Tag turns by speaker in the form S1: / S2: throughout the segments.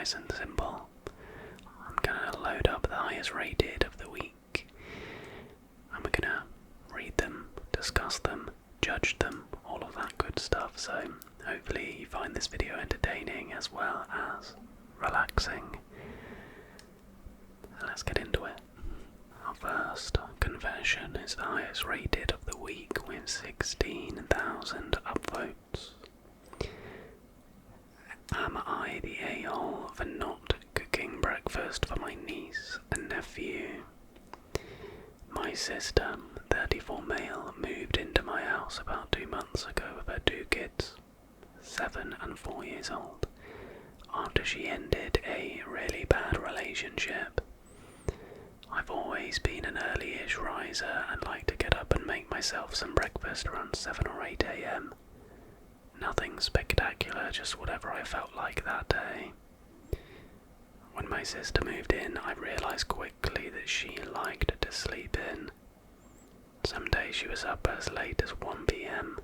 S1: nice and simple. I'm gonna load up the highest rated of the week, and we're gonna read them, discuss them, judge them, all of that good stuff. So hopefully you find this video entertaining as well as relaxing. Let's get into it. Our first confession is the highest rated of the week with 16,000 upvotes. Am I the a-hole for not cooking breakfast for my niece and nephew? My sister, 34 male, moved into my house about 2 months ago with her 2 kids, 7 and 4 years old, after she ended a really bad relationship. I've always been an early-ish riser and like to get up and make myself some breakfast around 7 or 8 a.m. Nothing spectacular, just whatever I felt like that day. When my sister moved in, I realised quickly that she liked to sleep in. Some days she was up as late as 1 p.m.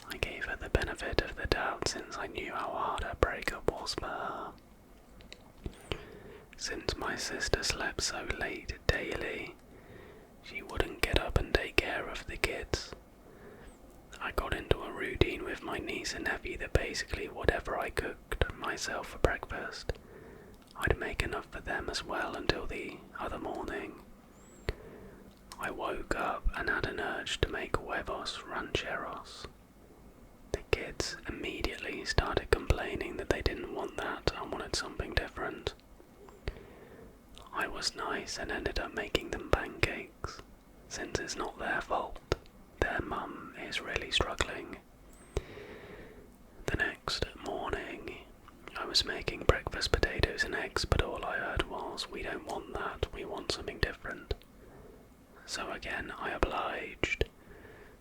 S1: I gave her the benefit of the doubt since I knew how hard her breakup was for her. Since my sister slept so late daily, she wouldn't get up and take care of the kids. I got into a routine with my niece and nephew that basically whatever I cooked myself for breakfast, I'd make enough for them as well until the other morning. I woke up and had an urge to make huevos rancheros. The kids immediately started complaining that they didn't want that and wanted something different. I was nice and ended up making them pancakes, since it's not their fault. Their mum is really struggling. The next morning, I was making breakfast potatoes and eggs, but all I heard was, "We don't want that, we want something different." So again, I obliged.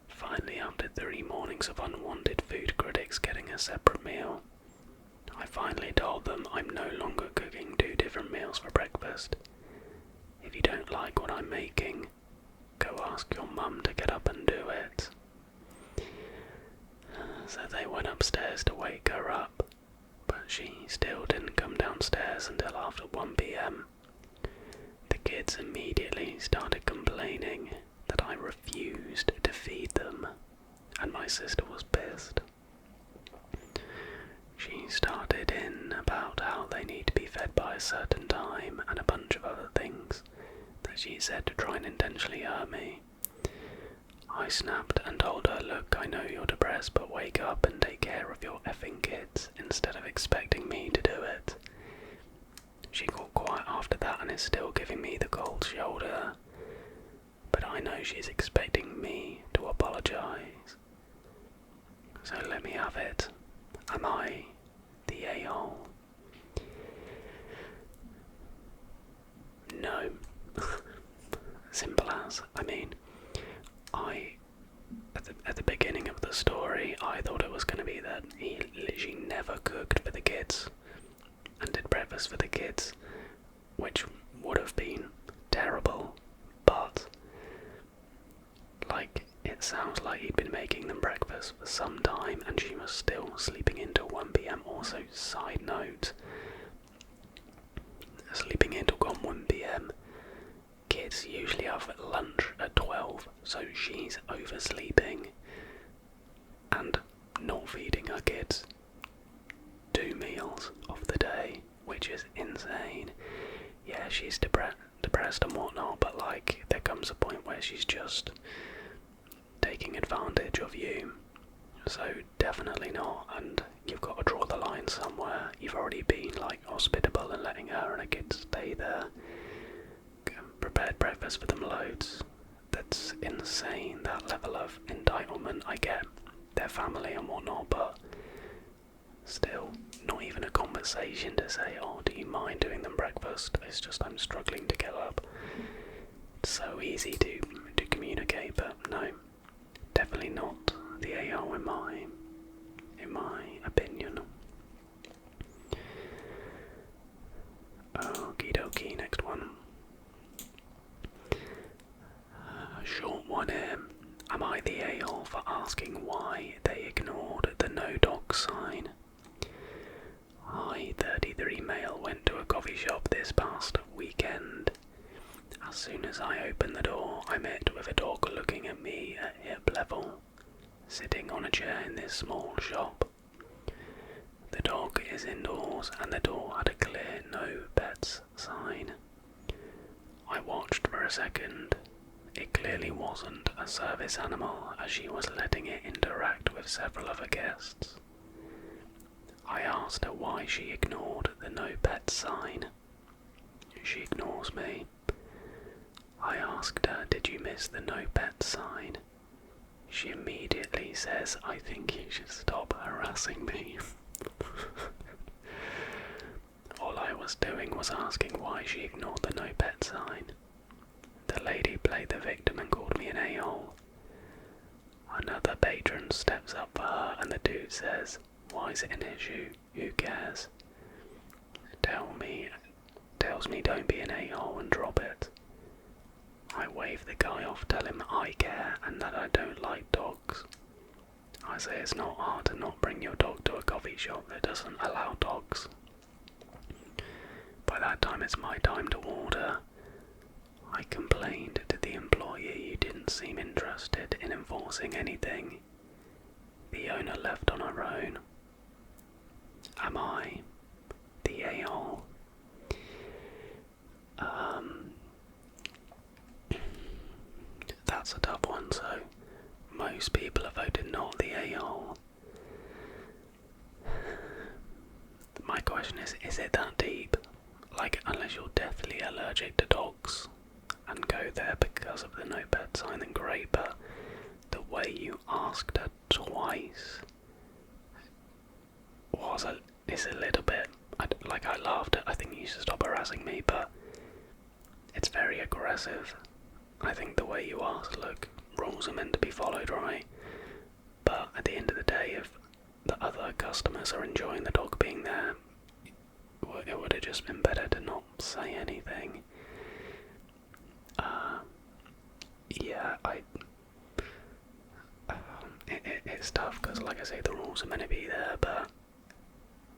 S1: Finally, after 3 mornings of unwanted food critics getting a separate meal, I finally told them I'm no longer cooking 2 different meals for breakfast. If you don't like what I'm making, go ask your mum to get up and do it. So they went upstairs to wake her up, but she still didn't come downstairs until after 1 p.m. The kids immediately started complaining that I refused to feed them, and my sister was pissed. She started in about how they need to be fed by a certain time and a bunch of other things that she said to try and intentionally hurt me. I snapped and told her, "Look, I know you're depressed, but wake up and take care of your effing kids instead of expecting me to do it." She got quiet after that and is still giving me the cold shoulder, but I know she's expecting me to apologise. So let me have it. Am I the a-hole? No. Simple as. At the beginning of the story, I thought it was going to be that he literally never cooked for the kids and did breakfast for the kids, which would have been terrible, but it sounds like he'd been making them breakfast for some time and she was still sleeping in till 1 p.m. Also, side note, sleeping in till 1 p.m. Kids usually have lunch at 12, so she's oversleeping and not feeding her kids 2 meals of the day, which is insane. Yeah, she's depressed and whatnot, but there comes a point where she's just taking advantage of you. So definitely not, and you've got to draw the line somewhere. You've already been hospitable and letting her and her kids stay there. Prepared breakfast for them loads. That's insane, that level of entitlement. I get their family and whatnot, but still, not even a conversation to say, "Oh, do you mind doing them breakfast?" It's just, I'm struggling to get up. It's so easy to communicate, but no, definitely not the a-hole in my opinion. Okie dokie, next one. Short one here. Am I the a-hole for asking why they ignored the no dog sign? I, 33 male, chair in this small shop. The dog is indoors and the door had a clear no pets sign. I watched for a second. It clearly wasn't a service animal as she was letting it interact with several other guests. I asked her why she ignored the no pet sign. She ignores me. I asked her, did you miss the no pet sign? She immediately says, I think you should stop harassing me. All I was doing was asking why she ignored the no pet sign. The lady played the victim and called me an a-hole. Another patron steps up for her and the dude says, why is it an issue? Who cares? Tells me don't be an a-hole and drop it. I wave the guy off, tell him I care and that I don't like dogs. I say it's not hard to not bring your dog to a coffee shop that doesn't allow dogs. By that time it's my time to order. I complained to the employee you didn't seem interested in enforcing anything. The owner left on her own. Am I the a-hole? That's a tough one, so most people have voted not the a-hole. My question is it that deep? Like, unless you're deathly allergic to dogs and go there because of the no pet sign, then great, but the way you asked her twice is a little bit, I laughed at, I think you should stop harassing me, but it's very aggressive. I think the way you asked, look, rules are meant to be followed, right? But at the end of the day, if the other customers are enjoying the dog being there, it would have just been better to not say anything. It's tough because, like I say, the rules are meant to be there, but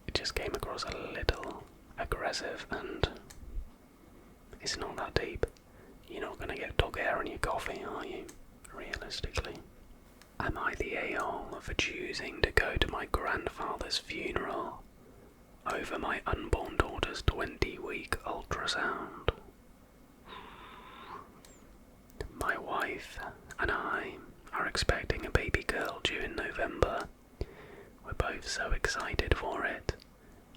S1: it just came across a little aggressive, and it's not that deep. You're not going to get dog hair in your coffee, are you? Realistically. Am I the a-hole for choosing to go to my grandfather's funeral over my unborn daughter's 20-week ultrasound? My wife and I are expecting a baby girl due in November. We're both so excited for it.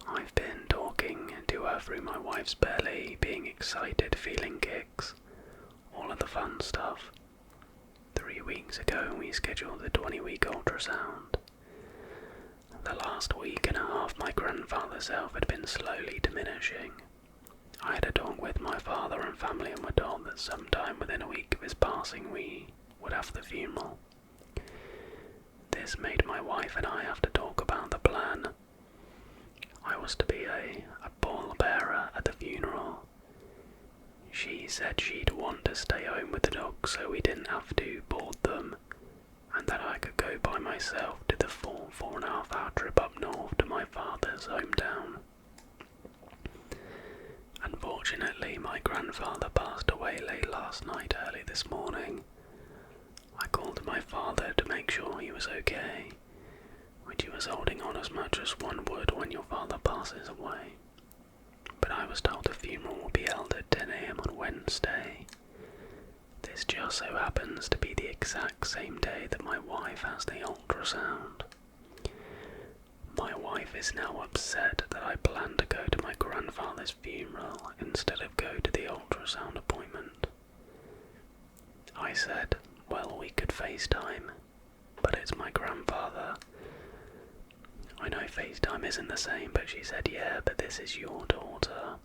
S1: I've been talking to her through my wife's belly, being excited, feeling kicks, all of the fun stuff. 3 weeks ago we scheduled the 20-week ultrasound. The last week and a half my grandfather's health had been slowly diminishing. I had a talk with my father and family and were told that sometime within a week of his passing we would have the funeral. This made my wife and I have to talk about the plan. I was to be a pallbearer at the funeral. She said she'd want to stay home with the dogs so we didn't have to board them, and that I could go by myself to the full 4.5-hour trip up north to my father's hometown. Unfortunately, my grandfather passed away late last night, early this morning. I called my father to make sure he was okay, which he was holding on as much as one would when your father passes away. But I was told the funeral will be held at 10 AM on Wednesday. This just so happens to be the exact same day that my wife has the ultrasound. My wife is now upset that I plan to go to my grandfather's funeral instead of go to the ultrasound appointment. I said, well, we could FaceTime, but it's my grandfather. I know FaceTime isn't the same, but she said, yeah, but this is your daughter.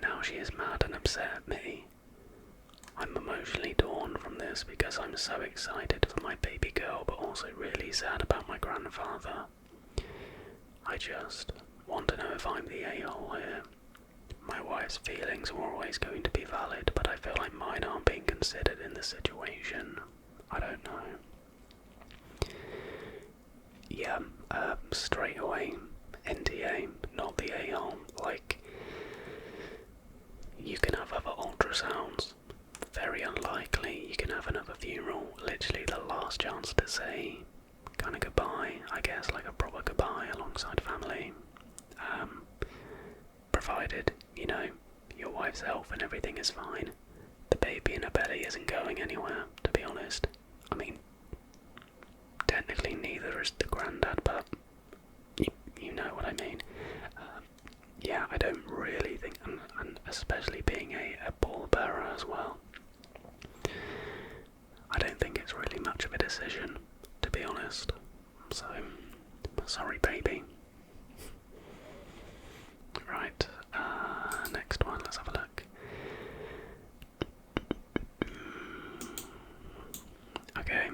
S1: Now she is mad and upset at me. I'm emotionally torn from this because I'm so excited for my baby girl, but also really sad about my grandfather. I just want to know if I'm the a-hole here. My wife's feelings are always going to be valid, but I feel like mine aren't being considered in this situation. I don't know. Yeah, straight away, NTA, not the a-hole. Like, you can have other ultrasounds. Very unlikely you can have another funeral. Literally the last chance to say wife's health and everything is fine. The baby in her belly isn't going anywhere, to be honest. I mean, technically neither is the granddad, but you know what I mean. Yeah, I don't really think, and especially being a pallbearer as well, I don't think it's really much of a decision, to be honest. So, sorry baby. Right, next one, let's have a look. Okay.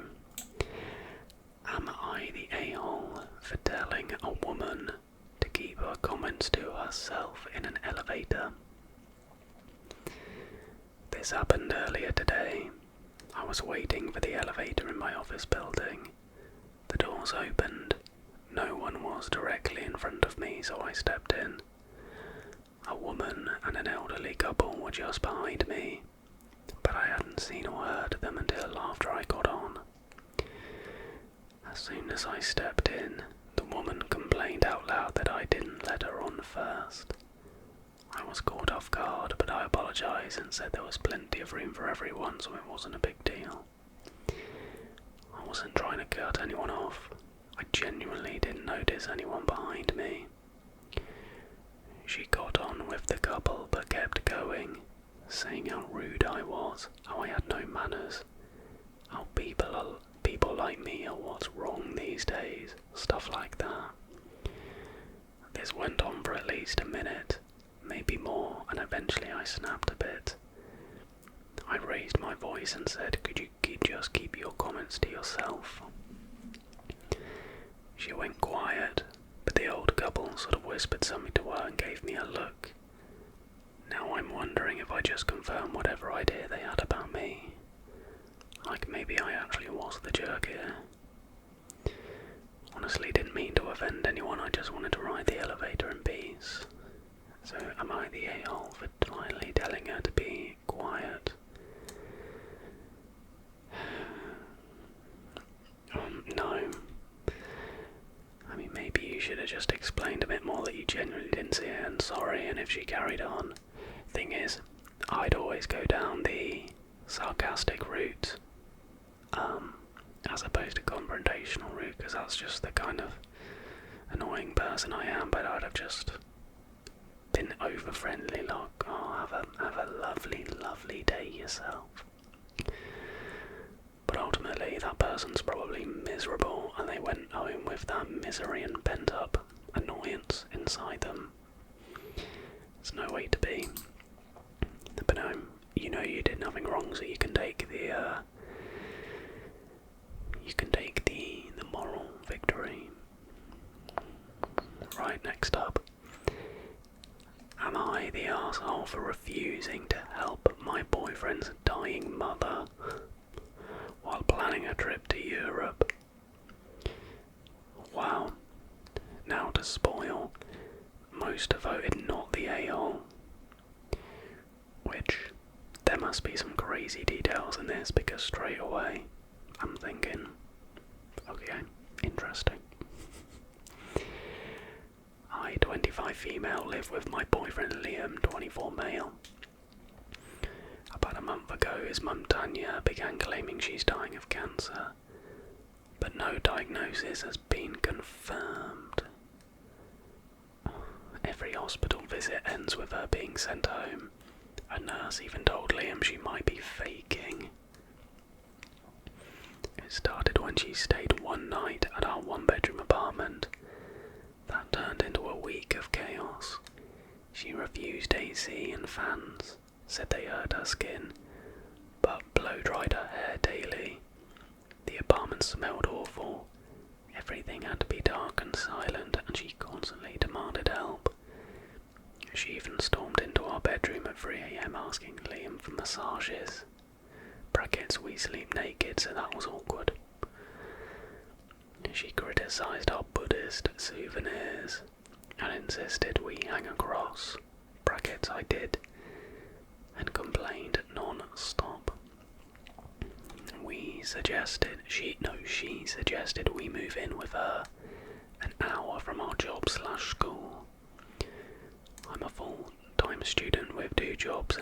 S1: Am I the a-hole for telling a woman to keep her comments to herself in an elevator? This happened earlier today. I was waiting for the elevator in my office building. The doors opened. No one was directly in front of me, so I stepped in. A woman and an elderly couple were just behind me, but I hadn't seen or heard them until after I got on. As soon as I stepped in, the woman complained out loud that I didn't let her on first. I was caught off guard, but I apologised and said there was plenty of room for everyone, so it wasn't a big deal. I wasn't trying to cut anyone off. I genuinely didn't notice anyone behind me. She got on with the couple but kept going, saying how rude I was, how I had no manners, how people like me are what's wrong these days, stuff like that. This went on for at least a minute, maybe more, and eventually I snapped a bit. I raised my voice and said, could you just keep your comments to yourself? She went quiet, but the old couple sort of whispered something to her and gave me a look. Now I'm wondering if I just confirmed whatever idea they had about me. Like maybe I actually was the jerk here. Honestly, didn't mean to offend anyone, I just wanted to ride the elevator in peace. So am I the a-hole for finally telling her to be quiet? No. I mean, maybe you should have just explained a bit more that you genuinely didn't see it and sorry, and if she carried on. Thing is, I'd always go down the sarcastic route, as opposed to confrontational route, because that's just the kind of annoying person I am, but I'd have just been over friendly, like, oh, have a lovely, lovely day yourself. But ultimately, that person's probably miserable, and they went home with that misery and pent-up annoyance inside them. There's no way to be. But no, you know you did nothing wrong, so you can take the moral victory. Right, next up. Am I the arsehole for refusing to help my boyfriend's dying mother while planning a trip to Europe? Wow. Now to spoil, most voted not the a-hole. Which, there must be some crazy details in this, because straight away, I'm thinking, okay, interesting. I, 25 female, live with my boyfriend Liam, 24 male. About a month ago, his mum Tanya began claiming she's dying of cancer, but no diagnosis has been confirmed. Every hospital visit ends with her being sent home. A nurse even told Liam she might be faking. It started when she stayed one night at our one-bedroom apartment. That turned into a week of chaos. She refused AC and fans, said they hurt her skin, but blow-dried her hair daily. The apartment smelled awful. Everything had to be dark and silent, and she constantly demanded help. She even stormed into our bedroom at 3 AM asking Liam for massages. Brackets, we sleep naked, so that was awkward. She criticised our Buddhist souvenirs and insisted we hang a cross. Brackets, I did. And complained non-stop. She suggested we move in with her an hour from our job/school. I'm a full-time student with 2 jobs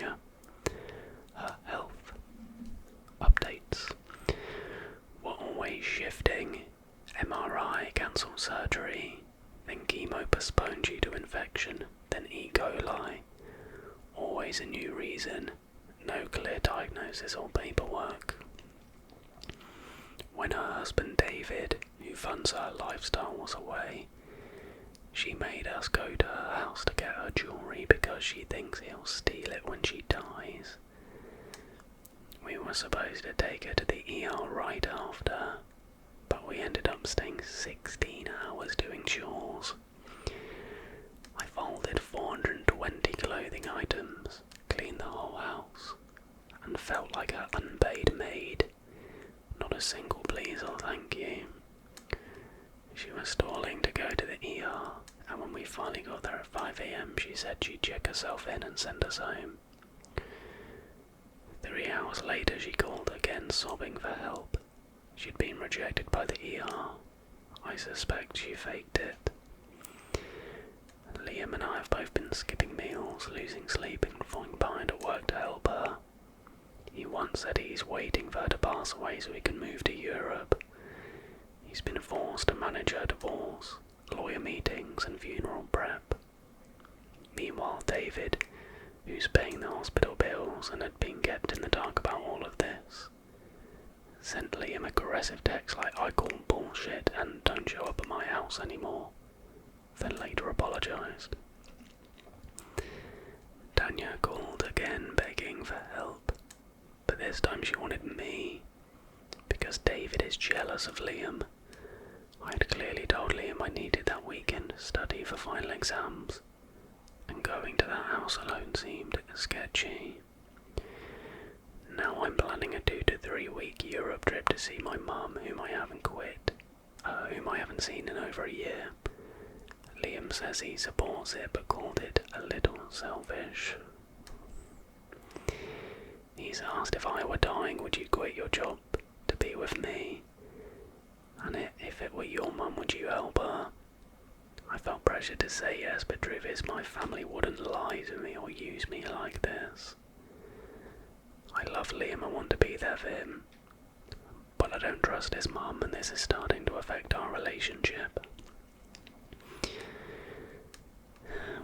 S1: Tanya. Her health updates were always shifting. MRI cancelled surgery, then chemo postponed due to infection, then E. coli. Always a new reason, no clear diagnosis or paperwork. When her husband David, who funds her lifestyle, was away, she made us go to her house to get her jewellery because she thinks he'll steal it when she dies. We were supposed to take her to the ER right after, but we ended up staying 16 hours doing chores. I folded 420 clothing items, cleaned the whole house, and felt like an unpaid maid. Not a single please or thank you. She was stalling to go to the ER, and when we finally got there at 5 AM, she said she'd check herself in and send us home. 3 hours later, she called again, sobbing for help. She'd been rejected by the ER. I suspect she faked it. Liam and I have both been skipping meals, losing sleep, and falling behind at work to help her. He once said he's waiting for her to pass away so he can move to Europe. He's been forced to manage her divorce, lawyer meetings, and funeral prep. Meanwhile, David, who's paying the hospital bills and had been kept in the dark about all of this, sent Liam aggressive texts like "I call bullshit" and "don't show up at my house anymore," then later apologised. Tanya called again begging for help, but this time she wanted me, because David is jealous of Liam. I had clearly told Liam I needed that weekend to study for final exams, and going to that house alone seemed sketchy. Now I'm planning a 2 to 3 week Europe trip to see my mum, whom I haven't seen in over a year. Liam says he supports it, but called it a little selfish. He's asked if I were dying, would you quit your job to be with me? And if it were your mum, would you help her? I felt pressure to say yes, but truth is my family wouldn't lie to me or use me like this. I love Liam and want to be there for him, but I don't trust his mum, and this is starting to affect our relationship.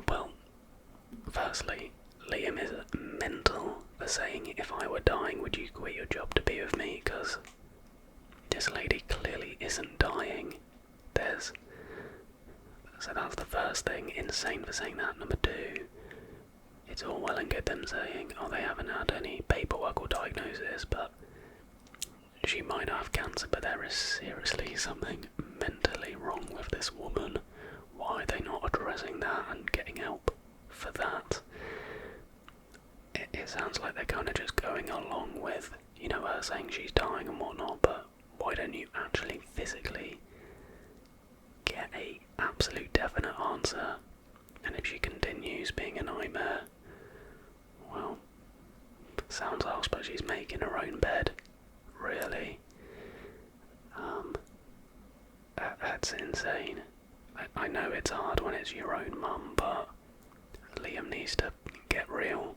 S1: Well, firstly, Liam is mental for saying if I were dying would you quit your job to be with me, because this lady clearly isn't dying. So that's the first thing, insane for saying that. Number 2, it's all well and good them saying, oh, they haven't had any paperwork or diagnosis, but she might have cancer, but there is seriously something mentally wrong with this woman. Why are they not addressing that and getting help for that? It sounds like they're kind of just going along with, her saying she's dying and whatnot, but why don't you actually physically get a absolute definite answer? And if she continues being a nightmare, well, sounds like she's making her own bed, really. That's insane. I know it's hard when it's your own mum, but Liam needs to get real.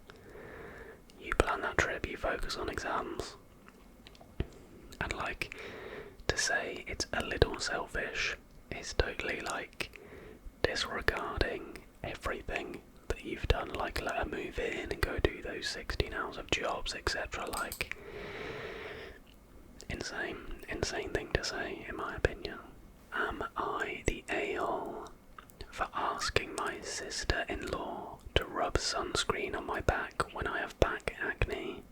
S1: You plan that trip, you focus on exams. And to say it's a little selfish is totally disregarding everything that you've done, let her move in and go do those 16 hours of jobs, etc. Insane thing to say, in my opinion. Am I the a-hole for asking my sister-in-law to rub sunscreen on my back when I have back acne?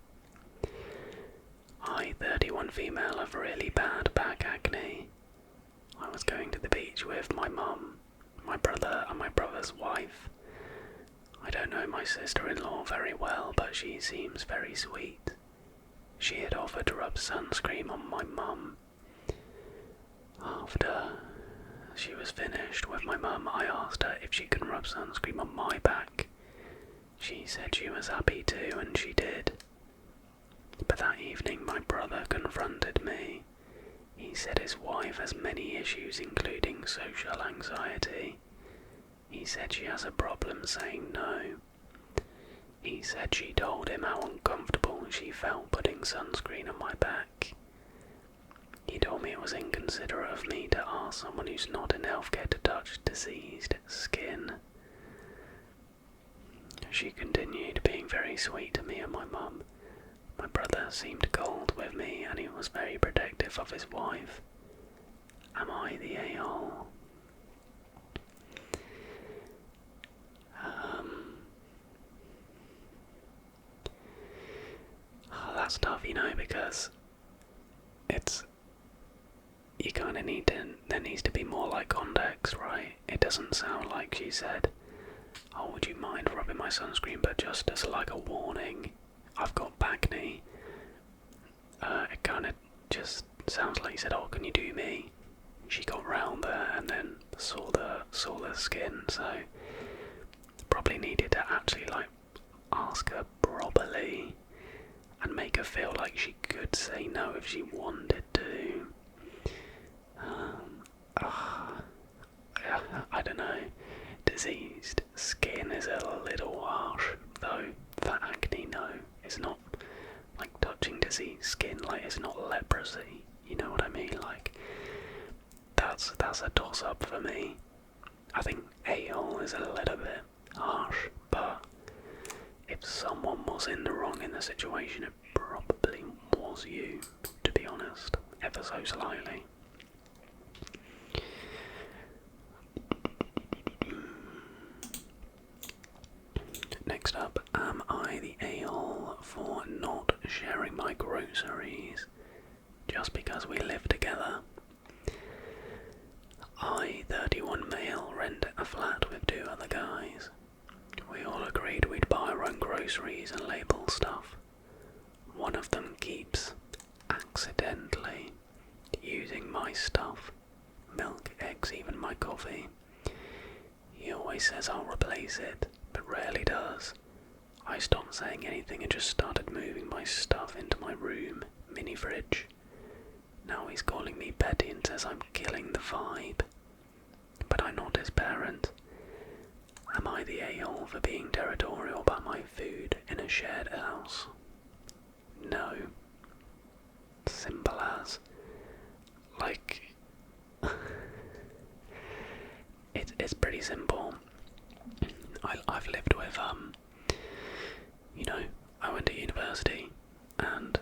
S1: I, 31 female, have really bad back acne. I was going to the beach with my mum, my brother and my brother's wife. I don't know my sister-in-law very well, but she seems very sweet. She had offered to rub sunscreen on my mum. After she was finished with my mum, I asked her if she can rub sunscreen on my back. She said she was happy to, and she did. But that evening my brother confronted me. He said his wife has many issues, including social anxiety. He said she has a problem saying no. He said she told him how uncomfortable she felt putting sunscreen on my back. He told me it was inconsiderate of me to ask someone who's not in healthcare to touch diseased skin. She continued being very sweet to me and my mum. My brother seemed cold with me and he was very protective of his wife. Am I the a-hole? That's tough, because you kind of there needs to be more like context, right? It doesn't sound like she said, oh, would you mind rubbing my sunscreen, but just as like a warning, I've got acne. It kind of just sounds like you said, oh, can you do me? She got round there and then saw the skin, so probably needed to actually ask her properly and make her feel like she could say no if she wanted to. I don't know. Diseased skin is a little harsh, though. For acne, no. It's not like touching diseased skin, it's not leprosy. You know what I mean? That's a toss-up for me. I think a-hole is a little bit harsh, but if someone was in the wrong in the situation, it probably was you, to be honest, ever so slightly. Next up, am I the a-hole for not sharing my groceries just because we live together? I, 31 male, rent a flat with 2 other guys. We all agreed we'd buy our own groceries and label stuff. One of them keeps accidentally using my stuff. Milk, eggs, even my coffee. He always says I'll replace it, but rarely does. I stopped saying anything and just started moving my stuff into my room, mini fridge. Now he's calling me petty and says I'm killing the vibe. But I'm not his parent. Am I the a-hole for being territorial about my food in a shared house? No. Simple as. It's pretty simple. I've lived with, I went to university, and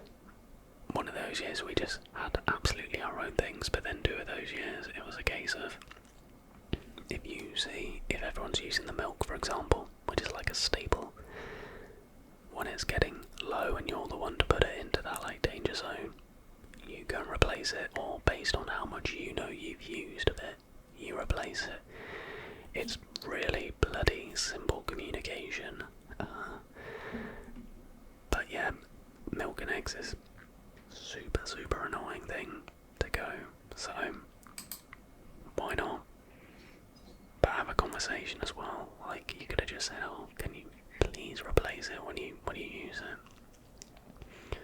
S1: one of those years we just had absolutely our own things, but then 2 of those years it was a case of, if everyone's using the milk, for example, which is like a staple, when it's getting low and you're the one to put it into that danger zone, you go and replace it, or based on how much you've used of it, you replace it. It's really bloody simple communication. But yeah, milk and eggs is super annoying thing to go, so why not? But have a conversation as well. You could have just said, oh, can you please replace it when you use it?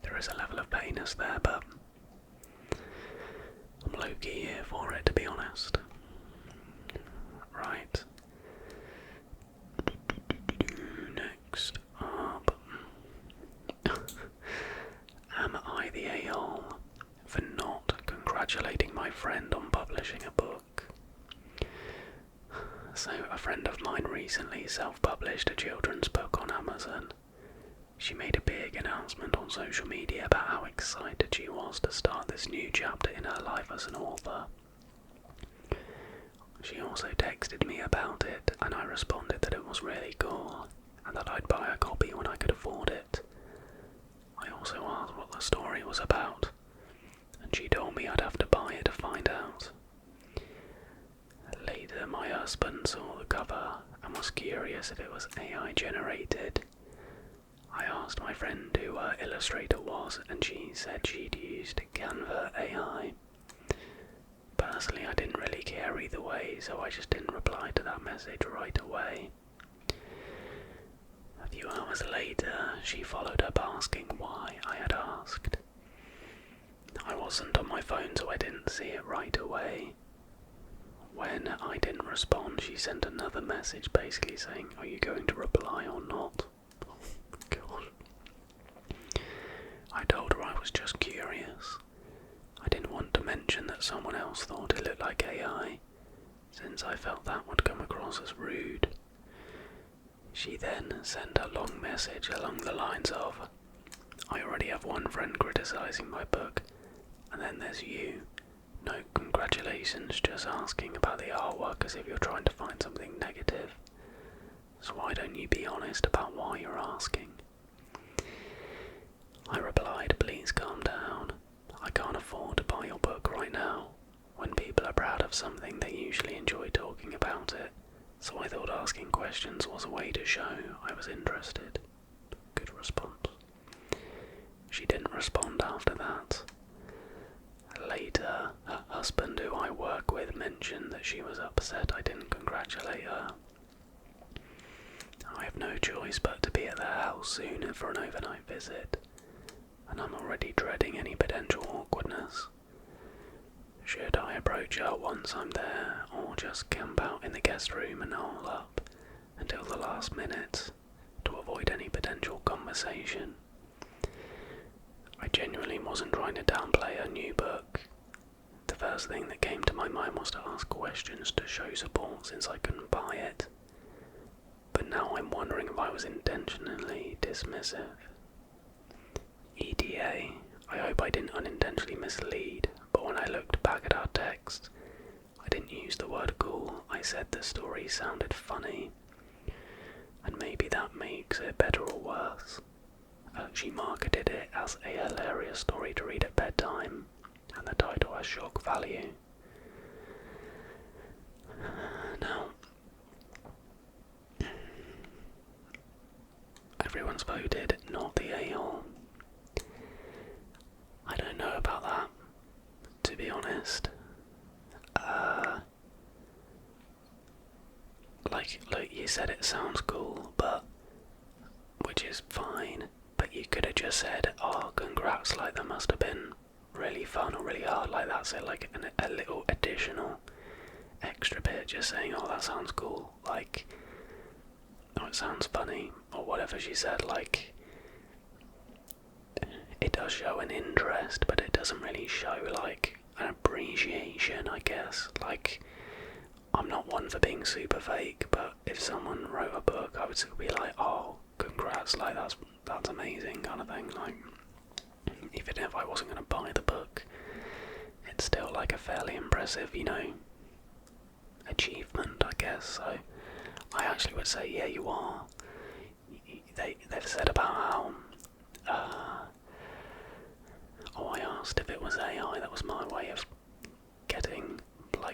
S1: There is a level of pettiness there, but I'm low-key here for it, to be honest. Right. Next up. Am I the a-hole for not congratulating my friend on publishing a book? So, a friend of mine recently self-published a children's book on Amazon. She made a big announcement on social media about how excited she was to start this new chapter in her life as an author. She also texted me about it, and I responded that it was really cool, and that I'd buy a copy when I could afford it. I also asked what the story was about, and she told me I'd have to buy it to find out. Later, my husband saw the cover and was curious if it was AI generated. I asked my friend who her illustrator was, and she said she'd used Canva AI. Personally, I didn't really care either way, so I just didn't reply to that message right away. A few hours later, she followed up asking why I had asked. I wasn't on my phone, so I didn't see it right away. When I didn't respond, she sent another message basically saying, are you going to reply or not? else thought it looked like AI, since I felt that would come across as rude. She then sent a long message along the lines of, "I already have one friend criticising my book, and then there's you. No congratulations, just asking about the artwork as if you're trying to find something negative. So why don't you be honest about why you're asking?" I replied, "Please calm down. I can't afford to buy your book right now. When people are proud of something, they usually enjoy talking about it, so I thought asking questions was a way to show I was interested." Good response. She didn't respond after that. Later, her husband, who I work with, mentioned that she was upset I didn't congratulate her. I have no choice but to be at their house soon for an overnight visit, and I'm already dreading any potential awkwardness. Should I approach her once I'm there, or just camp out in the guest room and hole up until the last minute to avoid any potential conversation? I genuinely wasn't trying to downplay her new book. The first thing that came to my mind was to ask questions to show support since I couldn't buy it. But now I'm wondering if I was intentionally dismissive. ETA, I hope I didn't unintentionally mislead, but when I looked back at our text, I didn't use the word cool, I said the story sounded funny. And maybe that makes it better or worse. She marketed it as a hilarious story to read at bedtime, and the title has shock value. Now, everyone's voted not the a-hole. I don't know about that, to be honest. Like you said, it sounds cool, but which is fine. But you could have just said, "Oh, congrats!" Like that must have been really fun or really hard. Like that's it, like a little additional extra bit, just saying, "Oh, that sounds cool." Like, "Oh, it sounds funny," or whatever she said. Like, it does show an interest, but it doesn't really show like an appreciation, I guess. Like, I'm not one for being super fake, but if someone wrote a book, I would still be like, "Oh, congrats!" Like that's amazing, kind of thing. Like, even if I wasn't going to buy the book, it's still like a fairly impressive, achievement, I guess. So I actually would say, yeah, you are. They've said about how, I asked if it was AI. That was my way of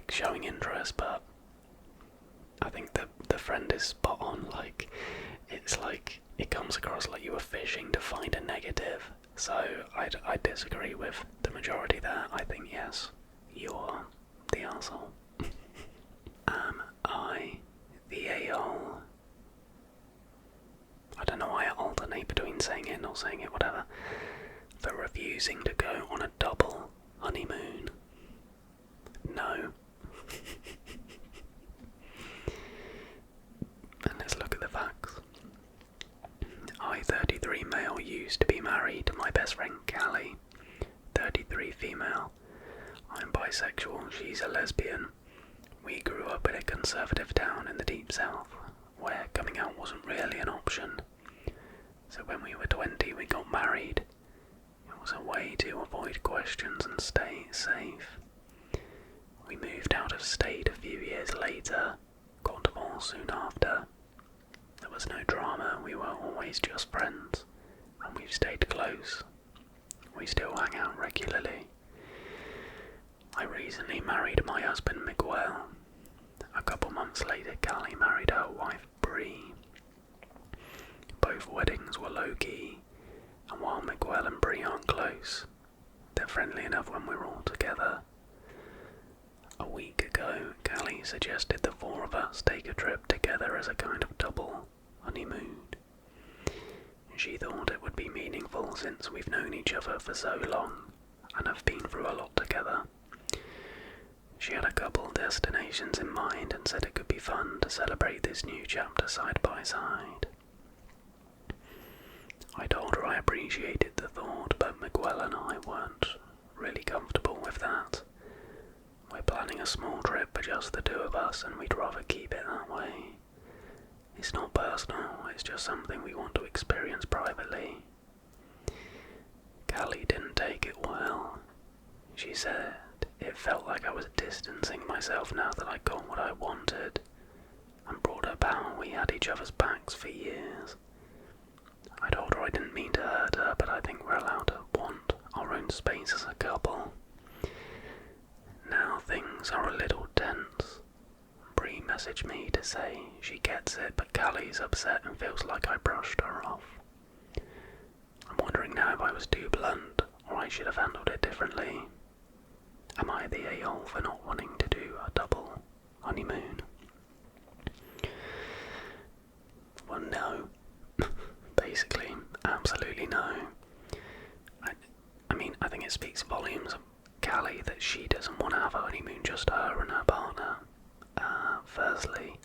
S1: showing interest, but I think the friend is spot on. Like, it's like, it comes across like you were fishing to find a negative. So I disagree with the majority there. I think, yes, you're the arsehole. Am I the a-hole? I don't know why I alternate between saying it and not saying it, whatever. For refusing to go on a double honeymoon. No. And let's look at the facts. I, 33 male, used to be married to my best friend Callie, 33 female. I'm bisexual, she's a lesbian. We grew up in a conservative town in the deep south, where coming out wasn't really an option. So when we were 20 we got married. It was a way to avoid questions and stay safe. We moved out of state a few years later, got divorced soon after. There was no drama, we were always just friends, and we've stayed close. We still hang out regularly. I recently married my husband Miguel. A couple months later, Callie married her wife Bree. Both weddings were low-key, and while Miguel and Bree aren't close, they're friendly enough when we're all together. A week ago, Callie suggested the four of us take a trip together as a kind of double honeymoon. She thought it would be meaningful since we've known each other for so long and have been through a lot together. She had a couple destinations in mind and said it could be fun to celebrate this new chapter side by side. I told her I appreciated the thought, but Miguel and I weren't really comfortable with that. We're planning a small trip for just the two of us, and we'd rather keep it that way. It's not personal, it's just something we want to experience privately. Callie didn't take it well. She said it felt like I was distancing myself now that I got what I wanted, and brought up how we had each other's backs for years. I told her I didn't mean to hurt her, but I think we're allowed to want our own space as a couple. Now things are a little tense. Bree messaged me to say she gets it, but Callie's upset and feels like I brushed her off. I'm wondering now if I was too blunt, or I should have handled it differently. Am I the a-hole for not wanting to do a double honeymoon? Well, no. Basically, absolutely no. I think it speaks volumes of Callie that she doesn't want to have a honeymoon, just her and her partner. Firstly,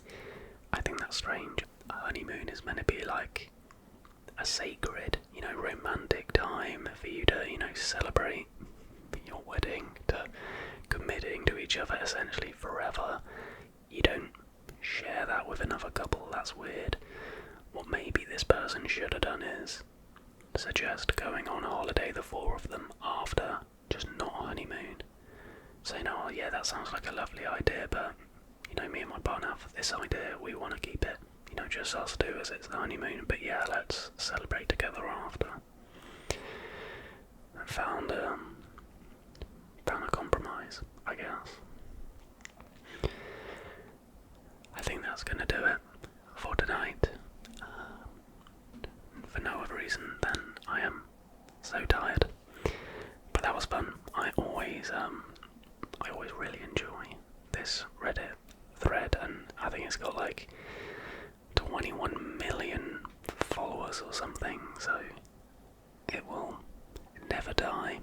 S1: I think that's strange. A honeymoon is meant to be like a sacred, romantic time for you to, celebrate your wedding, to committing to each other essentially forever. You don't share that with another couple, that's weird. What maybe this person should have done is suggest going on a holiday, the four of them, after, just not a honeymoon. Saying, oh yeah, that sounds like a lovely idea, but, me and my partner have this idea, we want to keep it, just us two as it's the honeymoon, but yeah, let's celebrate together after. And found a compromise, I guess. I think that's going to do it for tonight. For no other reason than I am so tired. But that was fun. I always really enjoy this Reddit thread, and I think it's got like 21 million followers or something, so it will never die.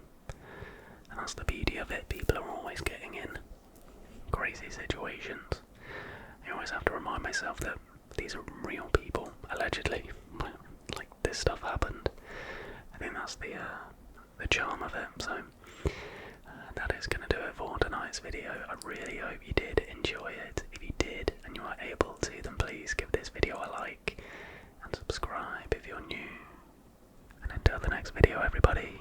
S1: And that's the beauty of it. People are always getting in crazy situations. I always have to remind myself that these are real people, allegedly. Like, this stuff happened. I think that's the charm of it. So that is going to do it for tonight's video. I really hope you did enjoy it. If you did and you are able to, then please give this video a like and subscribe if you're new. And until the next video, everybody,